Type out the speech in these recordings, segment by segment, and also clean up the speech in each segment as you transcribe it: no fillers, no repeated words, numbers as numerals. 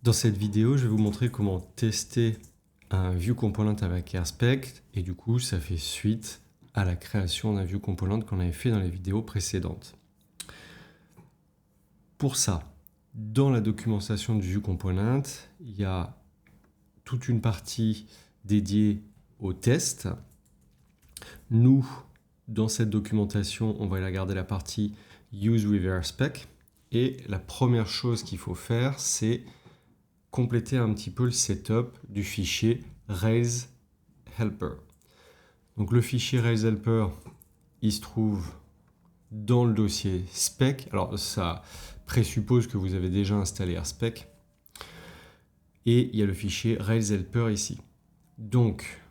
Dans cette vidéo, je vais vous montrer comment tester un View Component avec AirSpec et du coup, ça fait suite à la création d'un View Component qu'on avait fait dans les vidéos précédentes. Pour ça, dans la documentation du View Component, il y a toute une partie dédiée au test. Nous, dans cette documentation, on va regarder la partie Use with AirSpec et la première chose qu'il faut faire, c'est compléter un petit peu le setup du fichier Rails Helper. Donc le fichier Rails Helper, il se trouve dans le dossier spec. Alors ça présuppose que vous avez déjà installé AirSpec. Et il y a le fichier Rails Helper ici. Donc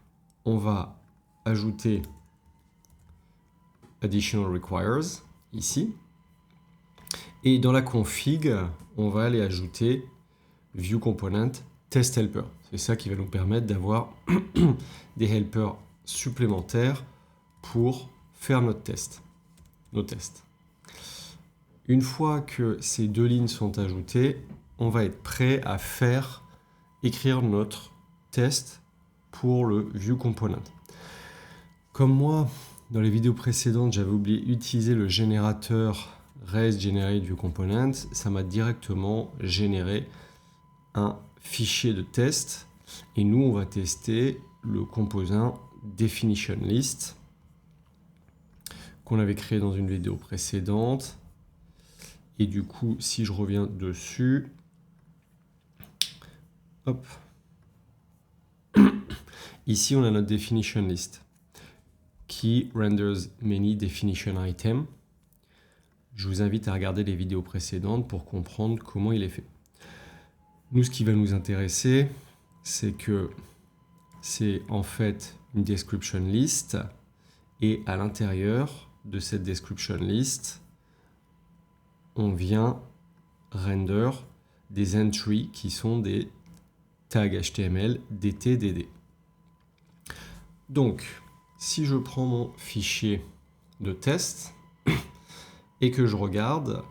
on va ajouter Additional Requires ici. Et dans la config, on va aller ajouter View Component Test Helper. C'est ça qui va nous permettre d'avoir des helpers supplémentaires pour faire nos tests. Une fois que ces deux lignes sont ajoutées, on va être prêt à écrire notre test pour le View Component. Comme moi, dans les vidéos précédentes, j'avais oublié d'utiliser le générateur Rails Generate View Component, ça m'a directement généré un fichier de test et nous on va tester le composant Definition List qu'on avait créé dans une vidéo précédente. Et du coup, si je reviens dessus, hop, ici on a notre Definition List qui renders many definition items. Je vous invite à regarder les vidéos précédentes pour comprendre comment il est fait. Nous, ce qui va nous intéresser, c'est que c'est en fait une description list et à l'intérieur de cette description list, on vient render des entries qui sont des tags HTML DT/DD. Donc, si je prends mon fichier de test et que je regarde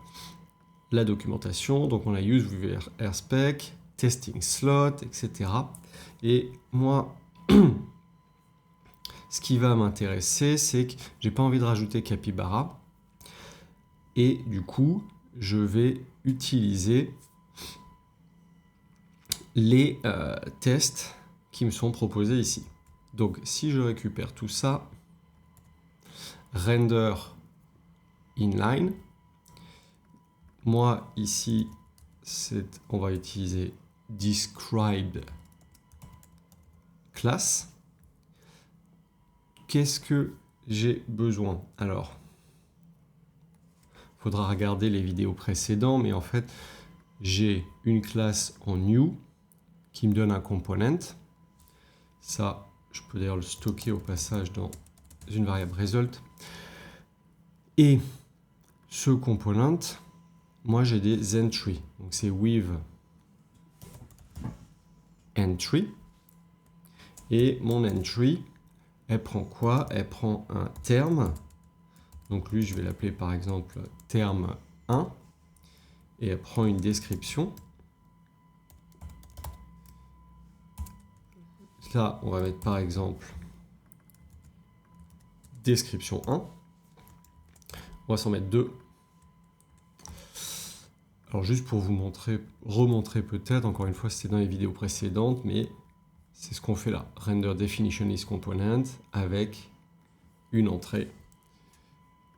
la documentation, donc on a use with AirSpec, testing slot, etc. Et moi, ce qui va m'intéresser, c'est que j'ai pas envie de rajouter Capybara. Et du coup, je vais utiliser les tests qui me sont proposés ici. Donc, si je récupère tout ça, render inline, moi ici, on va utiliser describe class. Qu'est-ce que j'ai besoin? Alors, il faudra regarder les vidéos précédentes, mais en fait, j'ai une classe en new qui me donne un component. Ça, je peux d'ailleurs le stocker au passage dans une variable result. Et ce component, moi j'ai des entries. Donc c'est with entry. Et mon entry, elle prend quoi? Elle prend un terme. Donc lui, je vais l'appeler par exemple terme 1. Et elle prend une description. Là, on va mettre par exemple description 1. On va s'en mettre 2. Alors juste pour vous remontrer peut-être, encore une fois, c'était dans les vidéos précédentes, mais c'est ce qu'on fait là. Render definition list component avec une entrée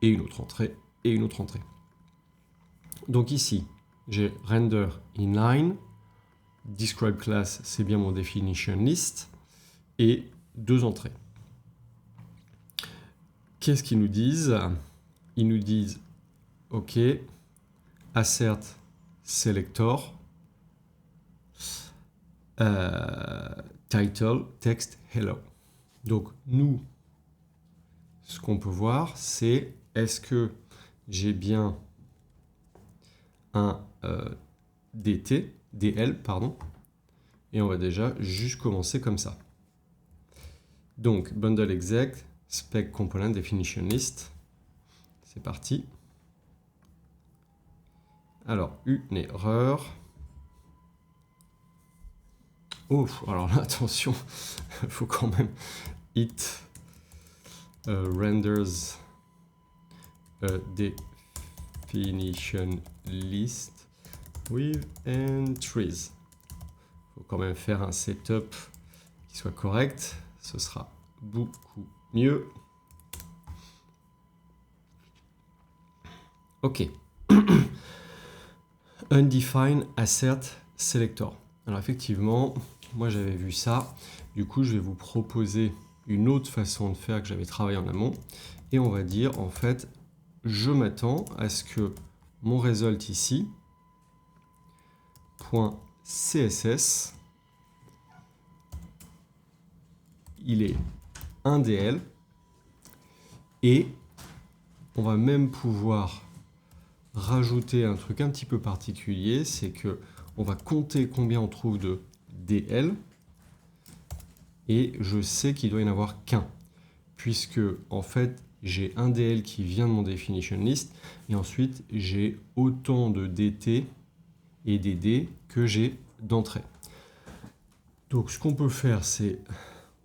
et une autre entrée et une autre entrée. Donc ici, j'ai render inline, describe class, c'est bien mon definition list, et deux entrées. Qu'est-ce qu'ils nous disent? Ils nous disent, OK, assert selector, title, text, hello. Donc nous, ce qu'on peut voir, c'est est-ce que j'ai bien un DL, pardon, et on va déjà juste commencer comme ça. Donc, bundle exec, spec component definition list. C'est parti. Alors, une erreur. Oh, alors là, attention, il faut quand même it renders a definition list with entries. Il faut quand même faire un setup qui soit correct. Ce sera beaucoup mieux. OK. Undefined assert selector. Alors effectivement, moi j'avais vu ça. Du coup, je vais vous proposer une autre façon de faire que j'avais travaillé en amont. Et on va dire, en fait, je m'attends à ce que mon result ici, .css, il est un DL. Et on va même pouvoir rajouter un truc un petit peu particulier, c'est que on va compter combien on trouve de DL, et je sais qu'il doit y en avoir qu'un, puisque en fait j'ai un DL qui vient de mon definition list, et ensuite j'ai autant de DT et DD que j'ai d'entrée. Donc ce qu'on peut faire, c'est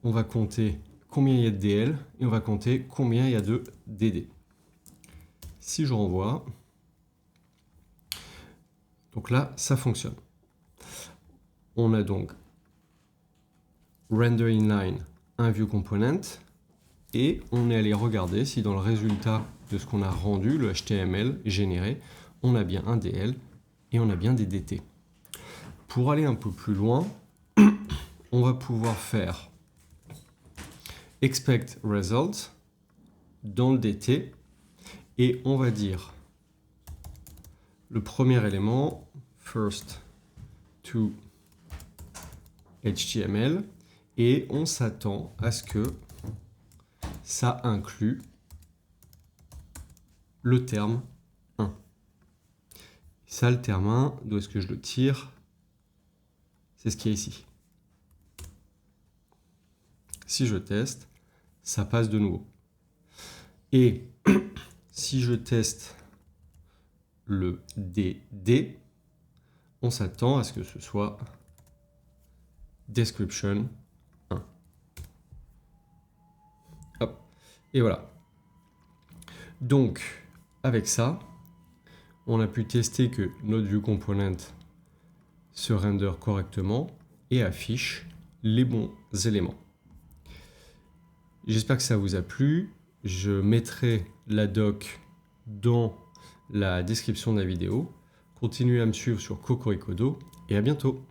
on va compter combien il y a de DL, et on va compter combien il y a de DD. Si je renvoie, donc là, ça fonctionne. On a donc render inline un view component et on est allé regarder si dans le résultat de ce qu'on a rendu, le HTML généré, on a bien un DL et on a bien des DT. Pour aller un peu plus loin, on va pouvoir faire expect result dans le DT et on va dire le premier élément first to HTML et on s'attend à ce que ça inclut le terme 1. Ça, le terme 1, d'où est-ce que je le tire? C'est ce qui est ici. Si je teste, ça passe de nouveau. Et si je teste le DD, on s'attend à ce que ce soit description 1. Hop. Et voilà. Donc, avec ça, on a pu tester que notre view component se render correctement et affiche les bons éléments. J'espère que ça vous a plu. Je mettrai la doc dans la description de la vidéo. Continuez à me suivre sur Cocoricodo et à bientôt.